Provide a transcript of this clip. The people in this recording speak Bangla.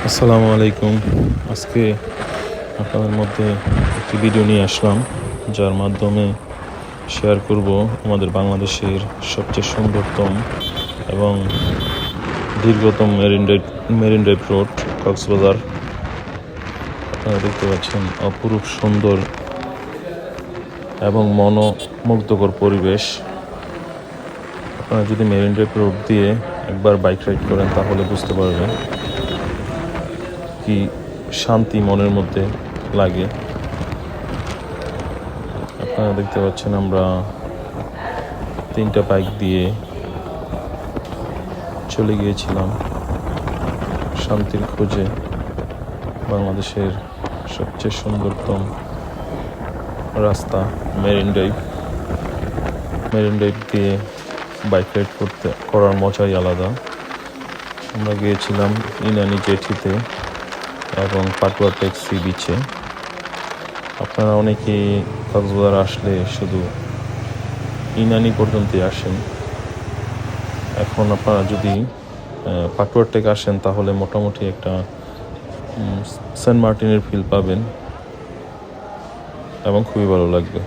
আসসালামু আলাইকুম। আজকে আপনাদের মধ্যে একটি ভিডিও নিয়ে আসলাম, যার মাধ্যমে শেয়ার করব আমাদের বাংলাদেশের সবচেয়ে সুন্দরতম এবং দীর্ঘতম মেরিন ড্রাইভ রোড কক্সবাজার। আপনারা দেখতে পাচ্ছেন অপরূপ সুন্দর এবং মনোমুগ্ধকর পরিবেশ। আপনারা যদি মেরিন ড্রাইভ রোড দিয়ে একবার বাইক রাইড করেন তাহলে বুঝতে পারবেন কি শান্তি মনের মধ্যে লাগে। আপনারা দেখতে পাচ্ছেন আমরা 3টা বাইক দিয়ে চলে গিয়েছিলাম শান্তির খোঁজে বাংলাদেশের সবচেয়ে সুন্দরতম রাস্তা মেরিন ড্রাইভ দিয়ে বাইক রাইড করার মজাই আলাদা। আমরা গিয়েছিলাম ইনানি জেটিতে এবং পাটুয়া ট্যাক্সি বিচে। আপনারা অনেকে কক্সবাজার আসলে শুধু ইনানি পর্যন্তই আসেন। এখন আপনারা যদি পাটুয়ার টেক আসেন তাহলে মোটামুটি একটা সেন্ট মার্টিনের ফিল পাবেন এবং খুবই ভালো লাগবে।